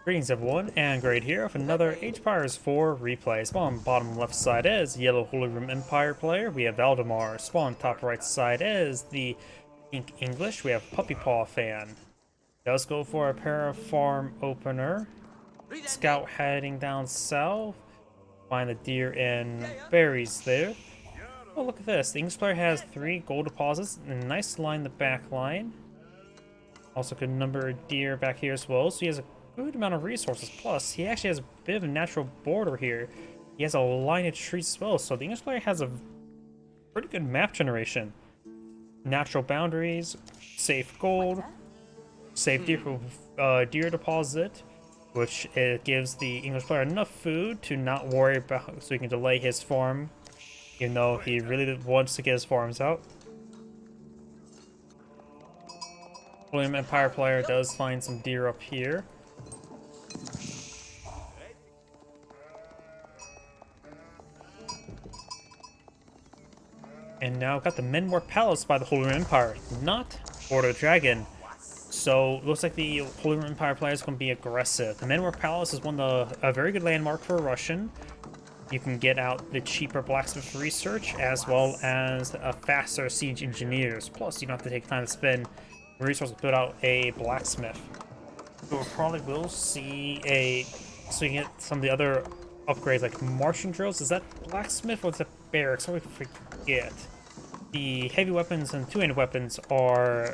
Greetings everyone, and Great here with another Age of Empires 4 replay. Spawn bottom left side is Yellow Holy Room Empire player, we have Valdemar. Spawn top right side is the Pink English, we have Puppypaw fan. Let's go for a para farm opener. Scout heading down south. Find the deer and berries there. Oh, look at this. The English player has 3 gold deposits and a nice line in the back line. Also good number of deer back here as well, so he has a good amount of resources. Plus, he actually has a bit of a natural border here. He has a line of trees as well, so the English player has a pretty good map generation. Natural boundaries, safe gold, safe deer deposit, which it gives the English player enough food to not worry about, so he can delay his farm, even though he really wants to get his farms out. William Empire player does find some deer up here. And now got the Menwar Palace by the Holy Roman Empire, not lord.agion. So looks like the Holy Roman Empire player is going to be aggressive. The Menwar Palace is a very good landmark for a Russian. You can get out the cheaper blacksmith research as well as faster siege engineers. Plus, you don't have to take time to spend resources to build out a blacksmith. So we probably will see so you get some of the other upgrades like marching drills. Is that blacksmith or is that barracks? I always forget. The heavy weapons and two-handed weapons are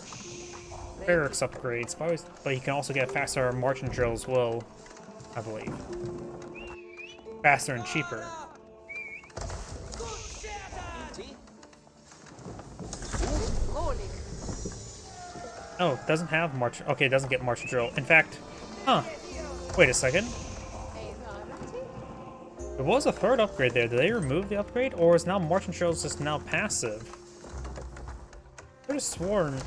barracks upgrades, but you can also get faster marching drill as well, I believe. Faster and cheaper. Oh, it doesn't have march. Okay, it doesn't get march drill. In fact, wait a second. There was a third upgrade there. Did they remove the upgrade, or is now march drill just now passive? I could have sworn.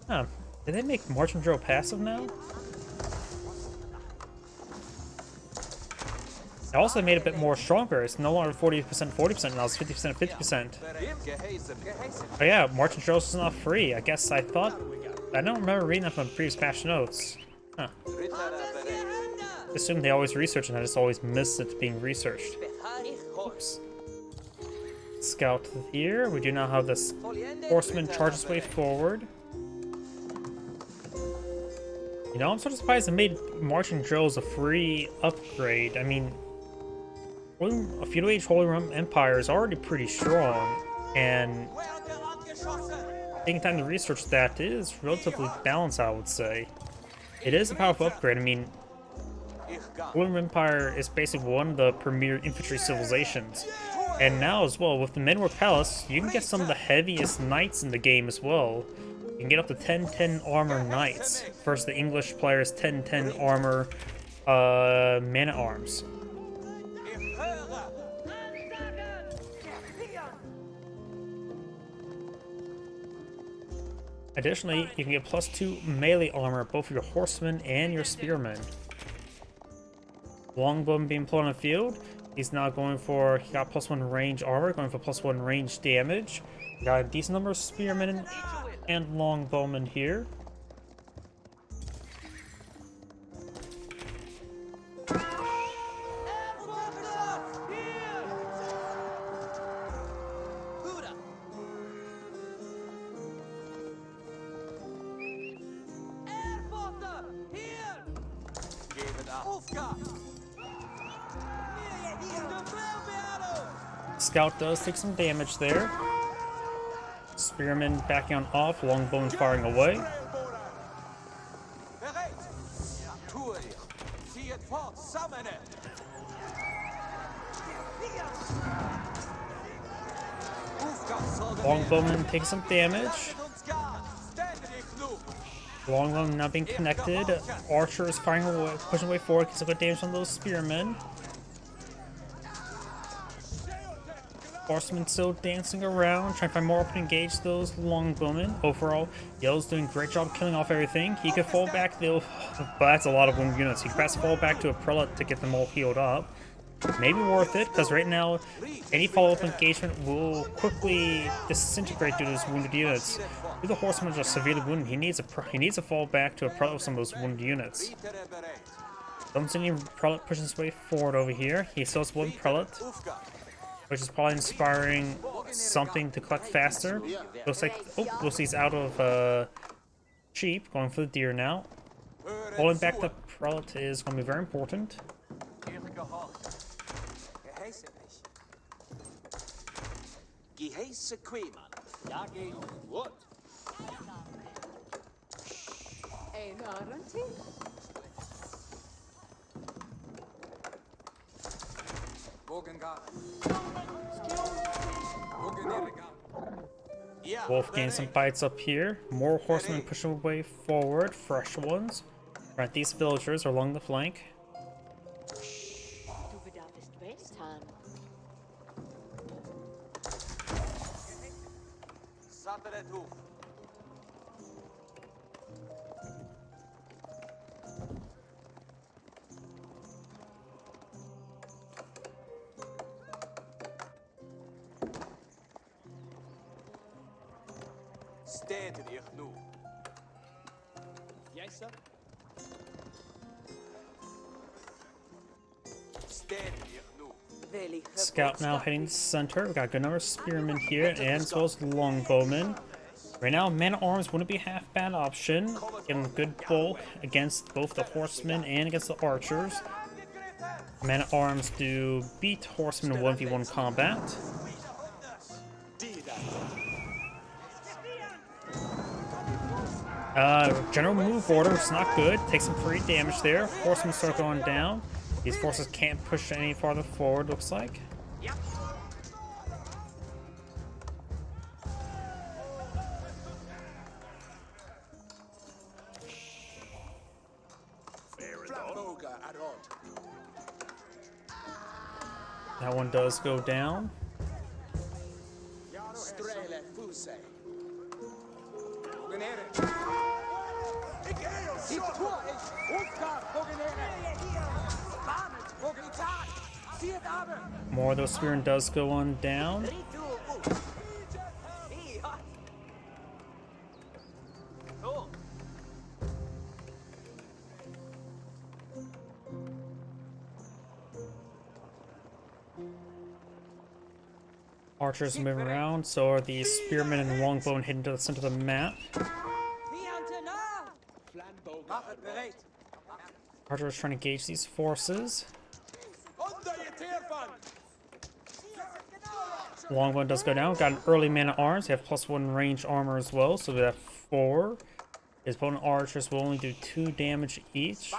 Huh? Did they make march drill passive now? They also made it a bit more stronger. It's no longer 40%, 40%, now it's 50%, 50%. But yeah, marching drills is not free. I guess I don't remember reading that from the previous patch notes. Huh. I assume they always research and I just always miss it being researched. Oops. Scout here. We do now have this horseman charge his way forward. You know, I'm sort of surprised they made marching drills a free upgrade. I mean, a feudal age Holy Roman Empire is already pretty strong, and taking time to research that is relatively balanced, I would say. It is a powerful upgrade. I mean, Holy Roman Empire is basically one of the premier infantry civilizations, and now as well with the Menwar Palace, you can get some of the heaviest knights in the game as well. You can get up to 10-10 armor knights versus the English players' 10-10 armor man-at-arms. Additionally, you can get +2 melee armor both for your horsemen and your spearmen. Longbowman being put on the field. He's now going for, he got +1 range armor, going for +1 range damage. Got a decent number of spearmen and longbowmen here. Scout does take some damage there. Spearman backing on off, longbowman firing away. Longbowman takes some damage. Longbowman now being connected. Archer is firing away, pushing away forward, gets some good damage on those spearmen. Horseman still dancing around, trying to find more open engage those longbowmen. Overall, Yellow's doing a great job killing off everything. He could fall back though, but that's a lot of wound units. He could perhaps fall back to a prelate to get them all healed up. Maybe worth it, because right now, any follow-up engagement will quickly disintegrate due to his wounded units. The horseman is just severely wounded. He needs to fall back to a prelate with some of those wounded units. Don't see any prelate pushing his way forward over here. He still has one prelate, which is probably inspiring something to collect faster. Looks like he's out of sheep, going for the deer now. Holding back the prelate is going to be very important. Wolf gains some fights up here. More horsemen push their way forward. Fresh ones. Right, these villagers are along the flank. Yes, sir. Scout now heading to the center. We got a good number of spearmen here, and as well as longbowmen. Right now, man-at-arms wouldn't be a half bad option. Getting a good bulk against both the horsemen and against the archers. Man-at-arms do beat horsemen in 1v1 combat. General move order, which is not good. Takes some free damage there. Horsemen start going down. These forces can't push any farther forward, looks like. That one does go down. More of those spearmen does go on down. Archers move around, so are the spearmen and longbowmen heading to the center of the map. Archers trying to gauge these forces. Longbowman does go down. Got an early man-at-arms. They have +1 range armor as well, so we have 4. His opponent archers will only do 2 damage each.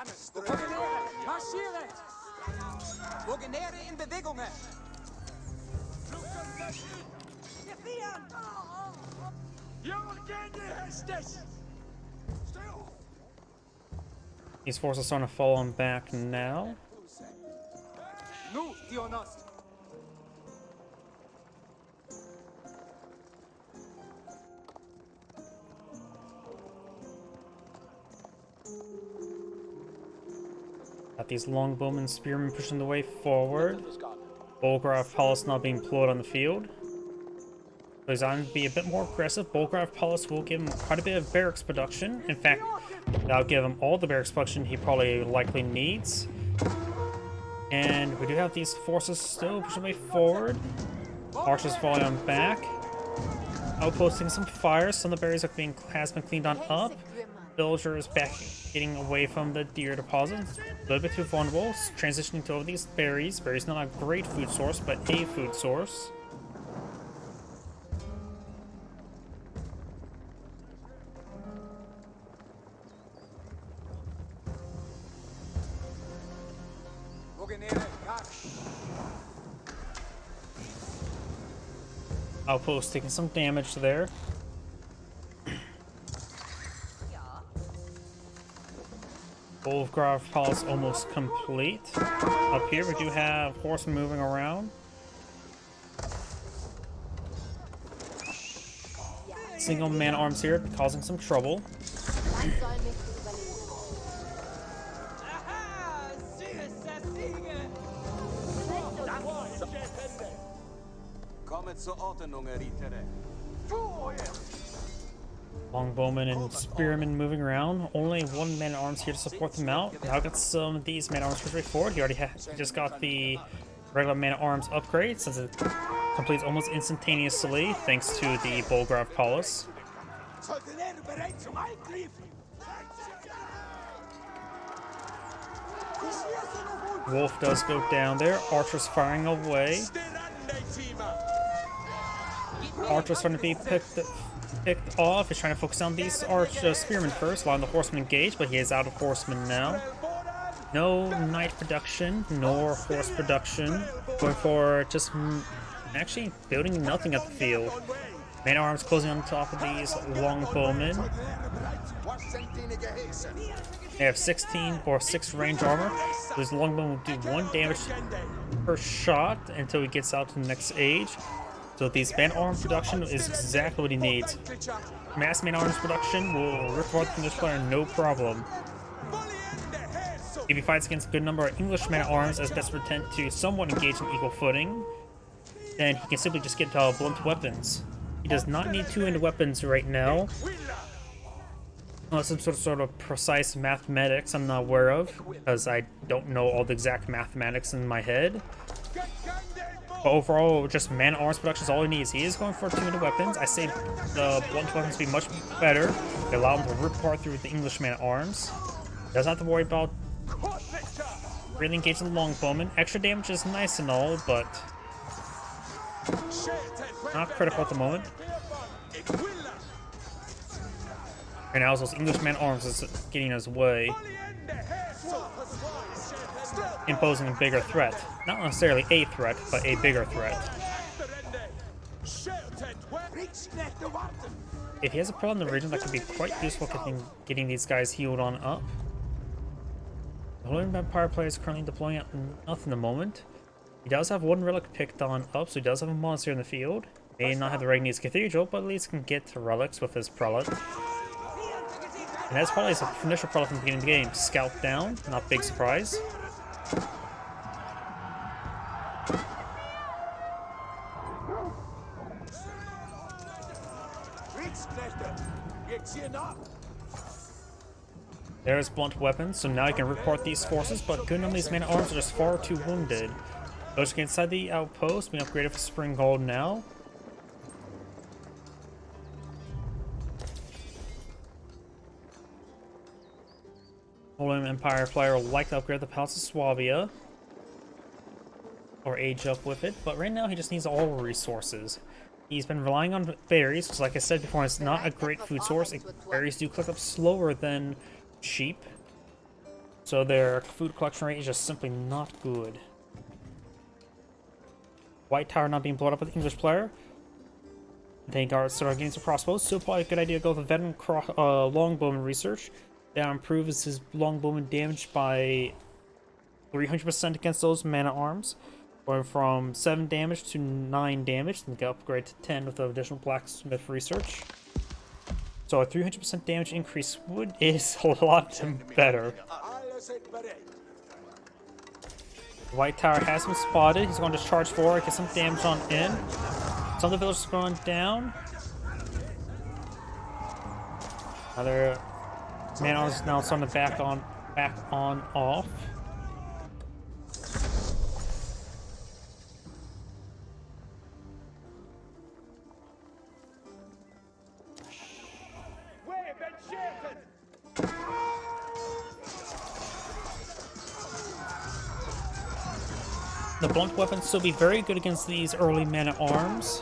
These forces are starting to fall on back now. Got these longbowmen spearmen pushing the way forward. Bolgraf Paulus now being deployed on the field. So he's on to be a bit more aggressive. Bolgraf Paulus will give him quite a bit of barracks production. In fact, that'll give him all the barracks production he probably likely needs. And we do have these forces still pushing way forward. Archers falling on back. Outposting some fire. Some of the berries has been cleaned on up. Villagers back getting away from the deer deposit. A little bit too vulnerable. Transitioning to all these berries. Berries not a great food source, but a food source. Outpost taking some damage there. Bolgraf Palace almost complete. Up here we do have horsemen moving around. Single man-at-arms here causing some trouble. Longbowmen and spearmen moving around. Only one man-at-arms here to support them out. Now got some of these man-at-arms pretty straightforward. He just got the regular man-at-arms upgrade since it completes almost instantaneously thanks to the Bolgraf Palace. Wolf does go down there. Archer's firing away. Archer's starting to be picked off. He's trying to focus on these spearmen first, allowing the horsemen engage, but he is out of horsemen now. No knight production, nor horse production. Going for just actually building nothing at the field. Man-at-arms closing on top of these longbowmen. They have 16 or 6 range armor. This longbowman will do 1 damage per shot until he gets out to the next age. So these man-at-arms production is exactly what he needs. Mass man-at-arms production will rip apart the English player no problem. If he fights against a good number of English man-at-arms as best pretend to somewhat engage in equal footing, then he can simply just get blunt weapons. He does not need 2-handed weapons right now. Unless some sort of precise mathematics I'm not aware of, because I don't know all the exact mathematics in my head. But overall, just man-at-arms production is all he needs. He is going for 2-handed weapons. I say the blunt weapons be much better. They allow him to rip apart through the English man-at-arms. Doesn't have to worry about really engaging the longbowman. Extra damage is nice and all, but not critical at the moment. And now those English man-at-arms is getting in his way, imposing a bigger threat. Not necessarily a threat, but a bigger threat. If he has a problem in the region, that could be quite useful getting these guys healed on up. The Holy Vampire player is currently deploying at nothing at the moment. He does have 1 relic picked on up, so he does have a monster in the field. May not have the Regni's Cathedral, but at least can get to relics with his prelate. And that's probably his initial prelate from the beginning of the game. Scout down, not big surprise. There's blunt weapons, so now you can report these forces, but good number of these man-at-arms are just far too wounded. Those get inside the outpost, being upgraded for Spring Gold now. Holy Empire player will like to upgrade the Palace of Swabia, or age up with it, but right now he just needs all resources. He's been relying on berries, because like I said before, it's not a great food source. Berries do collect up slower than sheep, so their food collection rate is just simply not good. White Tower not being blown up with the English player. They start getting some crossbows, so probably a good idea to go with a veteran longbowman research. That improves his longbowman damage by 300% against those man-at-arms, going from 7 damage to 9 damage, and get upgrade to 10 with the additional blacksmith research. So a 300% damage increase is a lot better. White Tower has been spotted. He's going to charge forward, get some damage on in. Some of the villagers are going down. Another man-at-arms now starting to back on off. The blunt weapons still be very good against these early man-at-arms.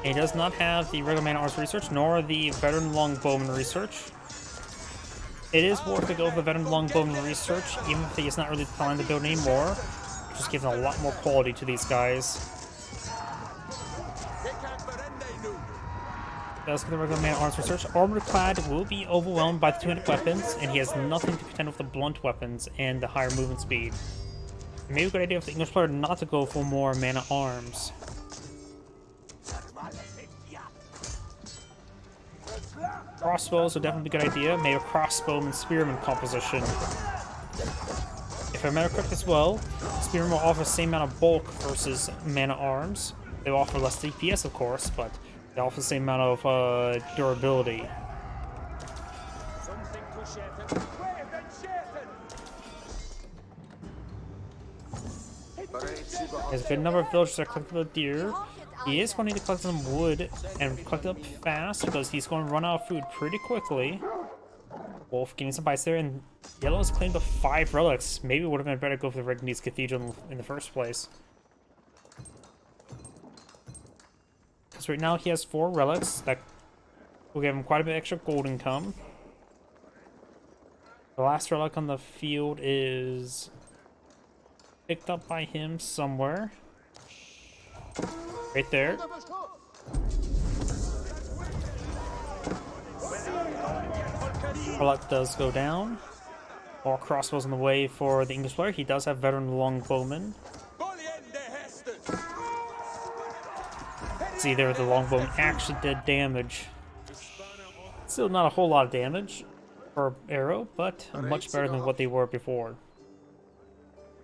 He does not have the regular man-at-arms research, nor the veteran longbowman research. It is worth to go with the veteran longbowman research, even if he is not really planning to build anymore. It just gives a lot more quality to these guys. Let's get the regular man-at-arms research. Armored clad will be overwhelmed by the 200 weapons, and he has nothing to contend with the blunt weapons and the higher movement speed. Maybe a good idea for the English player not to go for more man-at-arms. Crossbows would definitely be a good idea. Maybe a crossbowman spearman composition. If I remember correctly as well, spearmen will offer the same amount of bulk versus man-at-arms. They will offer less DPS, of course, but They offer the same amount of durability. Something to shaken. Wave and shaken. There's a good number of villagers that collect the deer. He is going to need to collect some wood and collect it up fast because he's going to run out of food pretty quickly. Wolf getting some bites there, and Yellow has claimed the 5 relics. Maybe it would have been better to go for the Regnese Cathedral in the first place. Because right now he has 4 relics that will give him quite a bit extra gold income. The last relic on the field is picked up by him somewhere. Right there. Relic does go down. More crossbows on the way for the English player. He does have veteran longbowman. It's either the longbowman actually did damage. Still not a whole lot of damage per arrow, but much better than what they were before.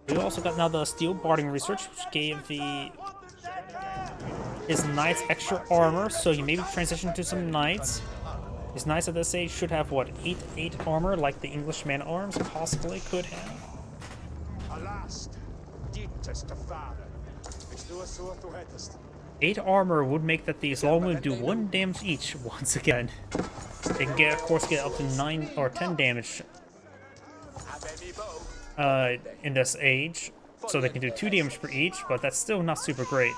We also got now the steel barding research, which gave his knights extra armor, so you maybe transition to some knights. His knights at this age should have, what, 8 armor, like the English man-at-arms possibly could have. 8 armor would make that these longmen do 1 damage each once again. They can get, of course, get up to 9 or 10 damage in this age, so they can do 2 damage per each, but that's still not super great.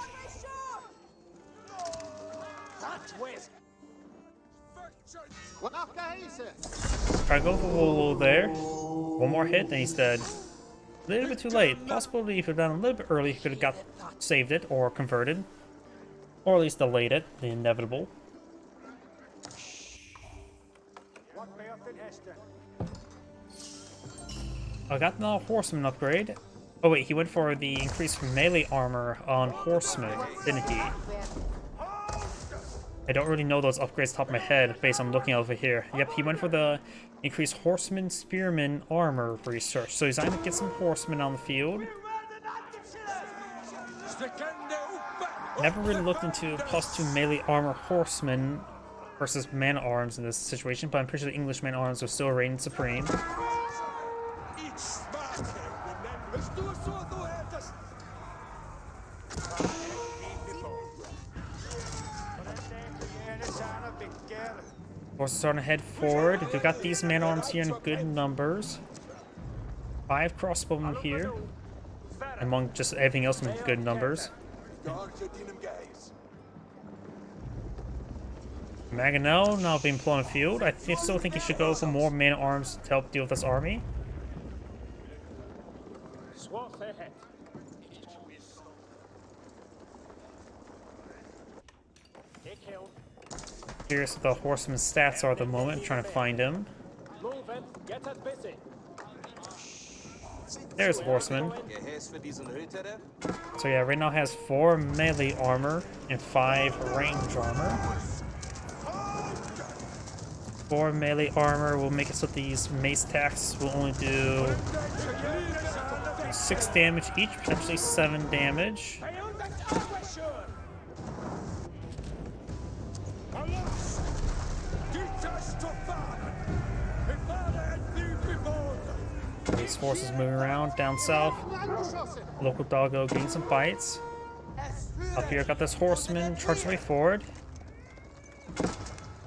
Try to go for Wolo there. 1 more hit, and he's dead. A little bit too late. Possibly if you'd done a little bit early, he could have saved it or converted. Or at least delayed it, the inevitable. I got the horseman upgrade. Oh wait, he went for the increased melee armor on horseman, didn't he? I don't really know those upgrades top of my head based on looking over here. Yep, he went for the increased horseman spearman armor research. So he's going to get some horsemen on the field. Never really looked into +2 melee armor horsemen versus man-at-arms in this situation, but I'm pretty sure the English man-at-arms will still reign supreme. Horses starting to head forward. We got these man-at-arms here in good numbers. 5 crossbowmen here, among just everything else in good numbers. Maganel now being put on the field. I still think he should go for more man-at-arms to help deal with this army. Curious what the horseman's stats are at the moment. I'm trying to find him. There's the horseman. So yeah, right now has 4 melee armor and 5 range armor. 4 melee armor will make it so these mace attacks will only do 6 damage each, potentially 7 damage. These forces moving around down south. Local doggo getting some bites. Up here, got this horseman charging way forward.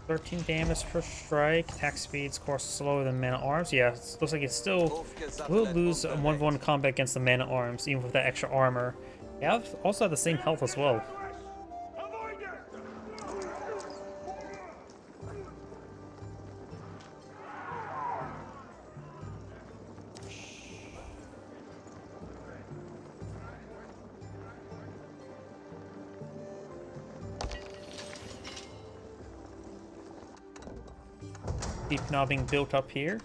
13 damage per strike. Attack speed's, of course, slower than man-at-arms. Yeah, it looks like it still will lose a 1v1 combat against the man-at-arms, even with that extra armor. They also have the same health as well. Keep now being built up here.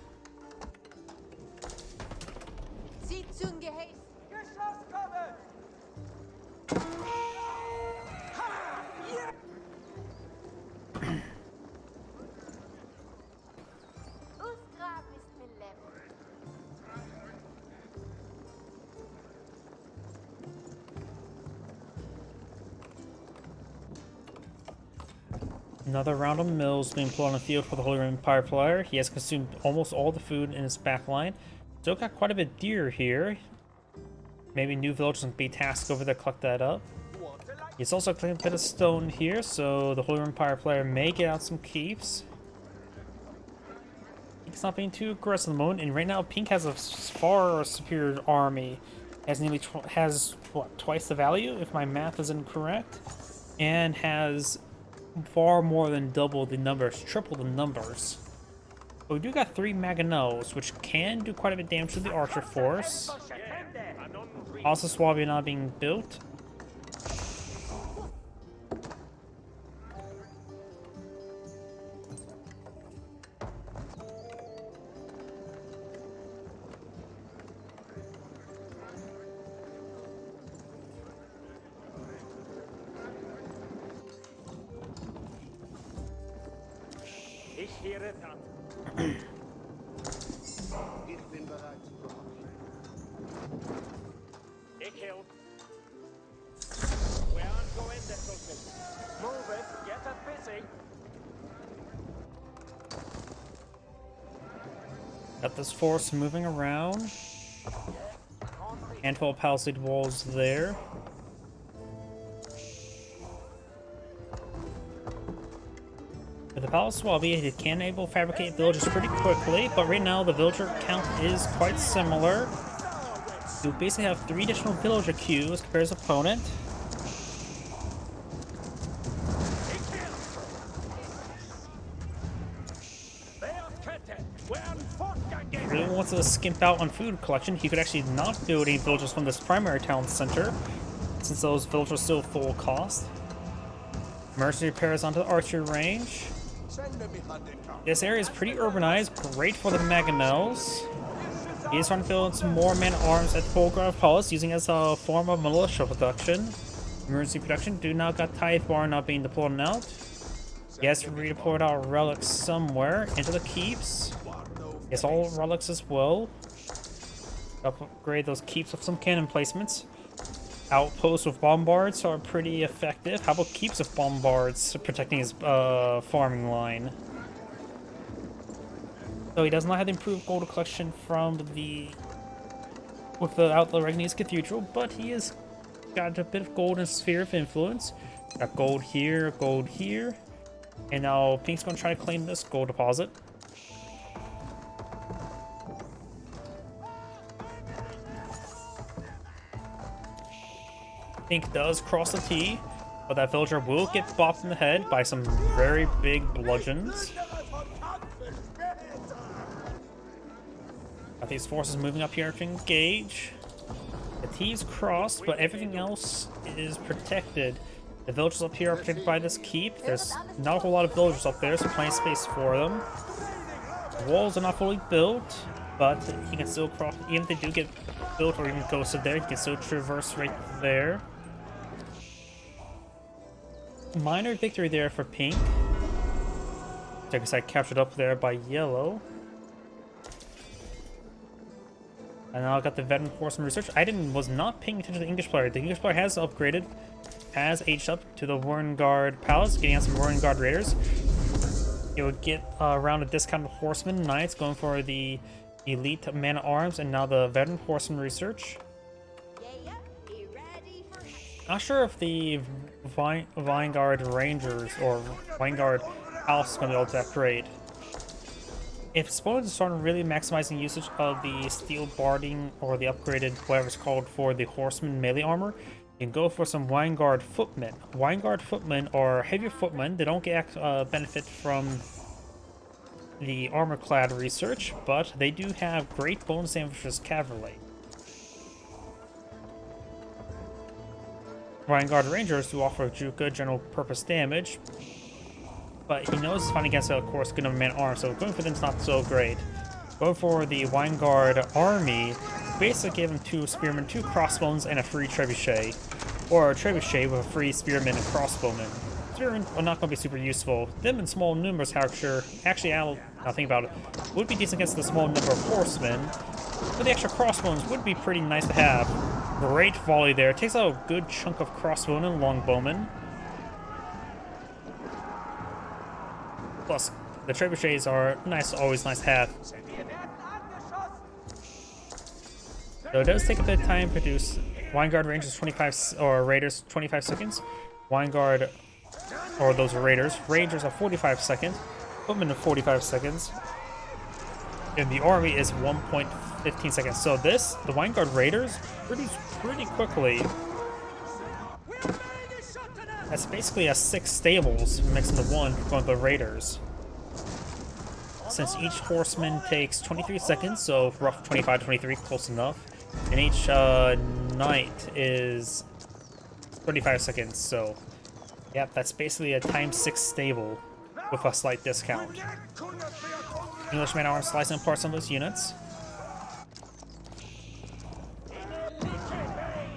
Another round of mills being put on the field for the Holy Roman Empire player. He has consumed almost all the food in his back line. Still got quite a bit of deer here. Maybe new villagers can be tasked over there to collect that up. He's also collecting a bit of stone here, so the Holy Roman Empire player may get out some keeps. Pink's not being too aggressive at the moment, and right now Pink has a far superior army. Has nearly what, twice the value, if my math is incorrect, and has far more than double the numbers, triple the numbers. But we do got 3 Mangonels, which can do quite a bit of damage to the archer force. Also, Swabia not being built. Ich höre Tat. Ich bin bereit zu kochen. Ich help. Where I'm going, that will go. Move it, get it busy. Got this force moving around. Handful of palisade walls there. With the Palace Swabby, it can enable fabricate villagers pretty quickly, but right now the villager count is quite similar. You basically have 3 additional villager queues compared to his opponent. If he really wants to skimp out on food collection, he could actually not build any villagers from this primary town center, since those villagers are still full cost. Mercenary pairs onto the archer range. This area is pretty urbanized, great for the Mangonels. He is trying to build some more man-at-arms at the Polgrove Palace, using it as a form of militia production. Emergency production do now got Tithe Bar not being deployed out. He has to redeploy our relics somewhere into the keeps. Yes, all relics as well. Upgrade those keeps with some cannon placements. Outposts with bombards are pretty effective. How about keeps of bombards protecting his farming line? So he does not have the improved gold collection from without the Regni's Cathedral, but he has got a bit of gold in Sphere of Influence. Got gold here, and now Pink's going to try to claim this gold deposit. Pink does cross the T, but that villager will get bopped in the head by some very big bludgeons. Got these forces moving up here to engage. The T's crossed, but everything else is protected. The villagers up here are protected by this keep. There's not a whole lot of villagers up there, so plenty of space for them. The walls are not fully built, but he can still cross. Even if they do get built or even ghosted there, he can still traverse right there. Minor victory there for Pink. Second side captured up there by Yellow. And now I got the veteran horseman research. Was not paying attention to the English player. The English player has upgraded, has aged up to the Warren Guard Palace, getting out some Warren Guard Raiders. It would get around a discounted horseman knights, going for the elite man-at-arms, and now the veteran horseman research. Not sure if the Vanguard Rangers or Vanguard House is going to be able to upgrade. If opponents start really maximizing usage of the steel barding or the upgraded, whatever it's called, for the horseman melee armor, you can go for some Vanguard footmen. Vanguard footmen are heavier footmen. They don't get benefit from the armor-clad research, but they do have great bonus damage as cavalry. Vanguard Rangers do offer good general purpose damage, but he knows he's fighting against, of course, good man-at-arms, so going for them is not so great. Going for the Vanguard Army, basically give him 2 spearmen, 2 crossbones, and a free trebuchet. Or a trebuchet with a free spearman and crossbowman. Spearmen are not going to be super useful. Them in small numbers, however, actually, now think about it, would be decent against the small number of horsemen. But the extra crossbones would be pretty nice to have. Great volley there. Takes out a good chunk of crossbowmen and longbowmen. Plus, the trebuchets are nice, always nice to have. So it does take a bit of time to produce. Wineguard Rangers 25 or Raiders 25 seconds. Wineguard or those are Raiders. Rangers are 45 seconds. Footmen are 45 seconds. And the army is 1.15 seconds. So the Wineguard Raiders produce pretty quickly. That's basically a 6 stables mixed into one going the Raiders. Since each horseman takes 23 seconds, so rough 25, 23, close enough. And each knight is 35 seconds, so yep, that's basically a times 6 stable with a slight discount. English man-at-arms slicing apart some of those units.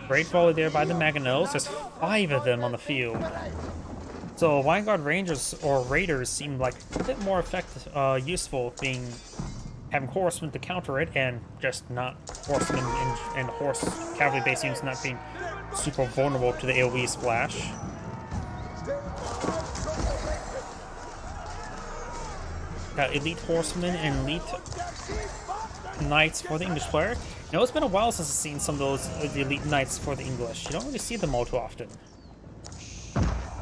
Great volley there by the Mangonels. There's 5 of them on the field. So Wineguard Rangers or Raiders seem like a bit more effective, useful, having horsemen to counter it, and just not horsemen and horse cavalry-based units not being super vulnerable to the AoE splash. Got elite horsemen and elite knights for the English player. You know, it's been a while since I've seen some of those the elite knights for the English. You don't really see them all too often.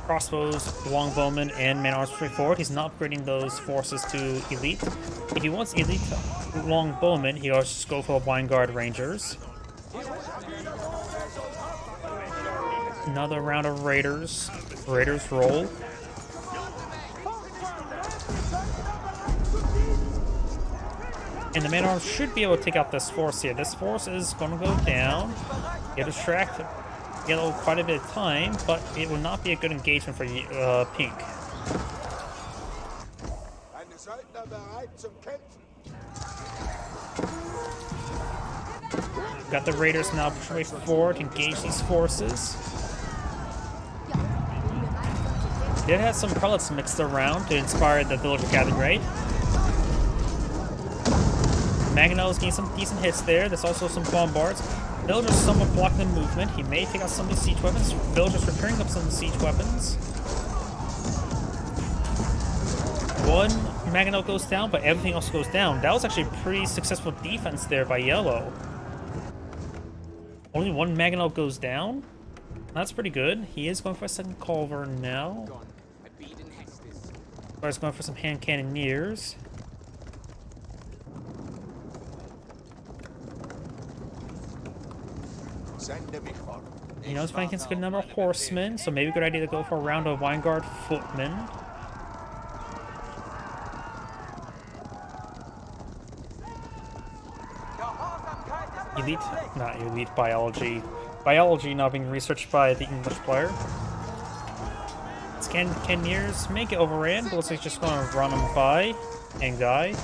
Crossbows, longbowmen, and man-at-arms straightforward. He's not upgrading those forces to elite. If he wants elite longbowmen, he always just go for Wineguard Rangers. Another round of Raiders. Raiders roll. And the man-at-arms should be able to take out this force here. This force is going to go down. Get distracted. Yellow quite a bit of time, but it will not be a good engagement for pink. Got the Raiders now pushing forward to engage these forces. Did have some prelates mixed around to inspire the villager gathering raid. Mangonels getting some decent hits there. There's also some bombards. Villagers somewhat blocking the movement. He may take out some of these siege weapons. Villagers repairing up some of the siege weapons. One Mangonel goes down, but everything else goes down. That was actually a pretty successful defense there by Yellow. Only one Mangonel goes down? That's pretty good. He is going for a second culver now. He's going for some hand cannoneers. He knows flanking is a good number of horsemen, so maybe a good idea to go for a round of Wineguard footmen. Elite, not elite biology. Biology now being researched by the English player. Cannoneers may get overran, but looks like just going to run them by and die.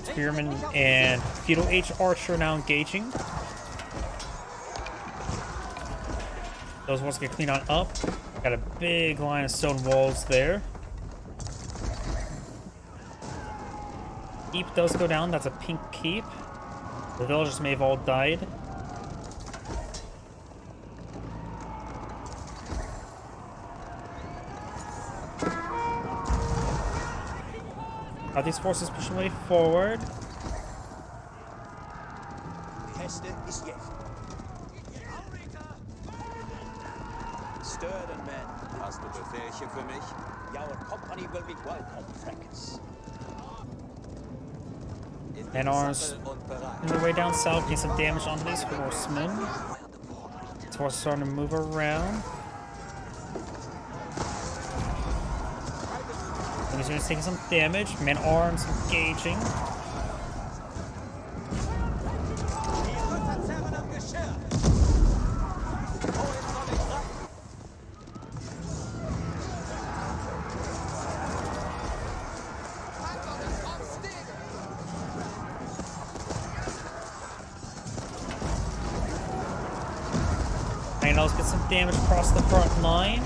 Spearman and Feudal Age Archer now engaging. Those walls get cleaned on up. Got a big line of stone walls there. Keep does go down. That's a pink keep. The villagers may have all died. Are these forces pushing way forward? Stirden men, hast du Befehlchen für mich? Your company will be welcome, Frankes. Man-at-arms on their way down south, get some damage on these horsemen. These horses starting to move around. These units taking some damage. Man-at-arms engaging. Mangonels get some damage across the front line.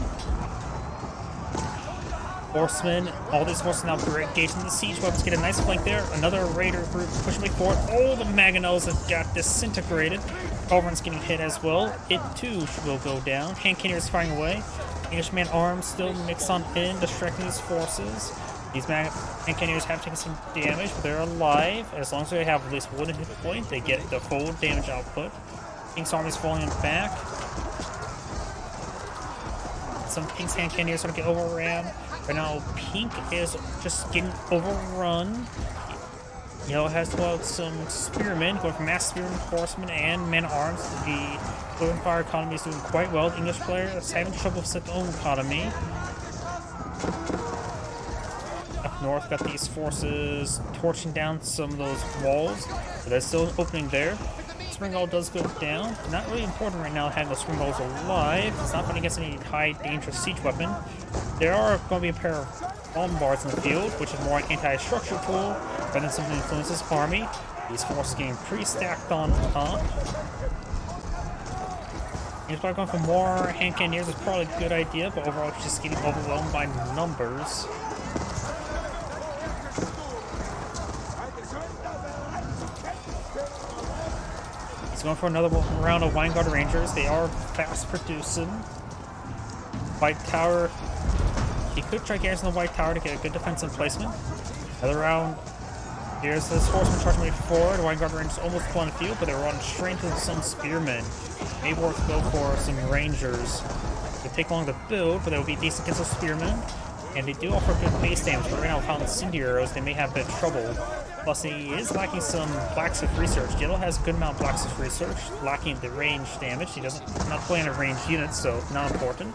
Horsemen, all these horses now engaging the siege weapons, get a nice flank there. Another raider group pushing way forward. Oh, the Mangonels have got disintegrated. Culverin's getting hit as well. It too will go down. Hand cannoneers firing away. English man-at-arms still mix on in, distracting these forces. These Cannoneers have taken some damage, but they're alive. As long as they have at least one hit point, they get the full damage output. Pink's army's falling back. Some Pink's hand Cannoneers are going to get overran. Right now, Pink is just getting overrun. Yellow has to pull out some spearmen, going for mass spearmen, horsemen, and men-at-arms. The Blue Empire economy is doing quite well. The English player is having trouble with its own economy. Up north, got these forces torching down some of those walls, but there's still an opening there. Springall does go down. Not really important right now having those Springalls alive. It's not going against any high dangerous siege weapon. There are going to be a pair of Valdemars in the field, which is more an anti-structure tool rather than something that influences army. These forces getting pretty stacked on top. He's probably going for more hand cannoneers is probably a good idea, but overall it's just getting overwhelmed by numbers. He's going for another round of Vanguard Rangers. They are fast producing. White Tower. He could try garrison the White Tower to get a good defensive placement. Another round. Here's this horseman charging way forward. Vanguard Rangers almost won a few, but they were on strength with some spearmen. Maybe worth to go for some Rangers. They take long to build, but they'll be decent against those spearmen. And they do offer good base damage, but right now without incendiary arrows, they may have a bit of trouble. Plus, he is lacking some blacksmith research. Yellow has a good amount of blacksmith research, lacking the range damage. He doesn't not play on a ranged unit, so not important.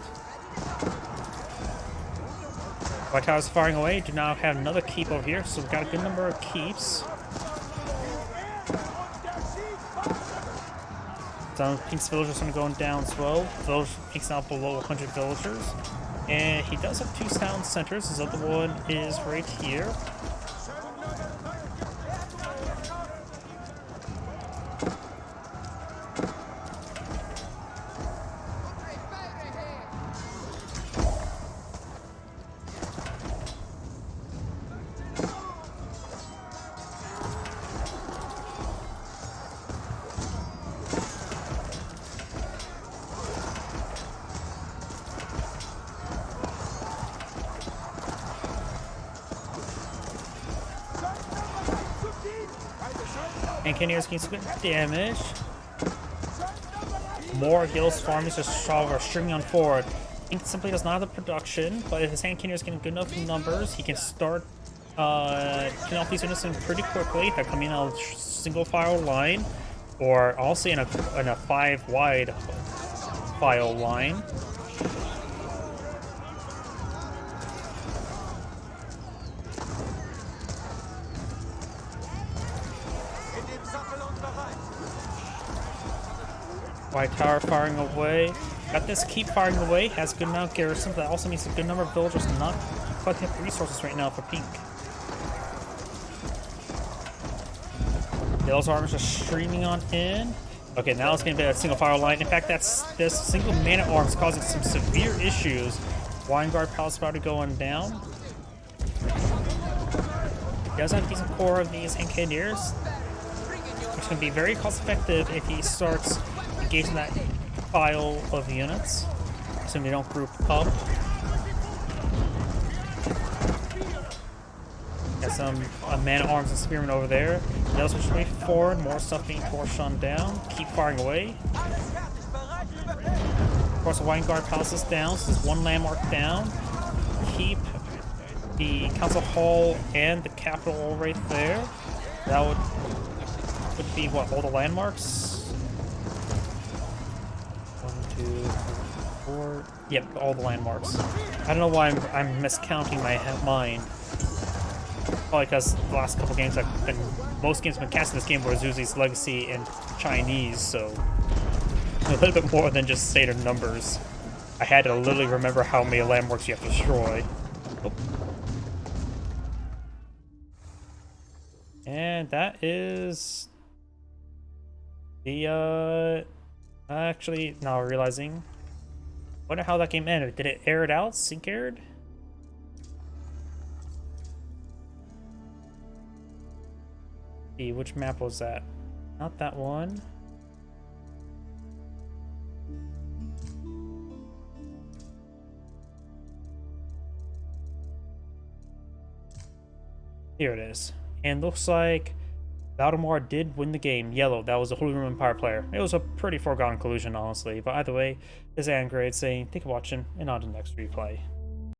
White Tower's firing away. Do now have another keep over here, so we've got a good number of keeps. Some Pink's villagers are going down as well. Pink's now below 100 villagers. And he does have 2 town centers. His other one is right here. And Cannoneers getting some good damage. More Gil's farm is just streaming on forward. Pink simply does not have the production, but if his hand Cannoneers getting good enough numbers, he can start killing off these units pretty quickly. They're coming on a single file line, or also in a 5-wide file line. White Tower firing away. Got this keep firing away. Has a good amount of garrison, but that also means a good number of villagers not quite have resources right now for Pink. Yellow's armors are streaming on in. Okay, now it's going to be a single fire line. In fact, this single man-at-arms causing some severe issues. Vanguard Palace about to go on down. He does have a decent core of these Cannoneers, which can be very cost-effective if he starts engaging that file of units, assuming they don't group up. Got some man-at-arms and spearmen over there. They'll switch way forward, more stuff being torched on down. Keep firing away. Of course, the Vanguard Palace is down, so there's one landmark down. Keep the Council Hall and the Capitol all right there. That would be, what, all the landmarks? 1, 2, 3, 4. Yep, all the landmarks. I don't know why I'm miscounting my mind. Probably because the last couple games most games I've been casting this game were Zuzi's Legacy and Chinese, so a little bit more than just stated numbers. I had to literally remember how many landmarks you have to destroy. Oh. And that is the actually now realizing. Wonder how that game ended. Did it air it out? Sync aired? See, which map was that? Not that one. Here it is. And looks like Valdemar did win the game. Yellow, that was the Holy Room Empire player. It was a pretty foregone conclusion, honestly. But either way, this is Grade saying, thank you for watching, and on to the next replay.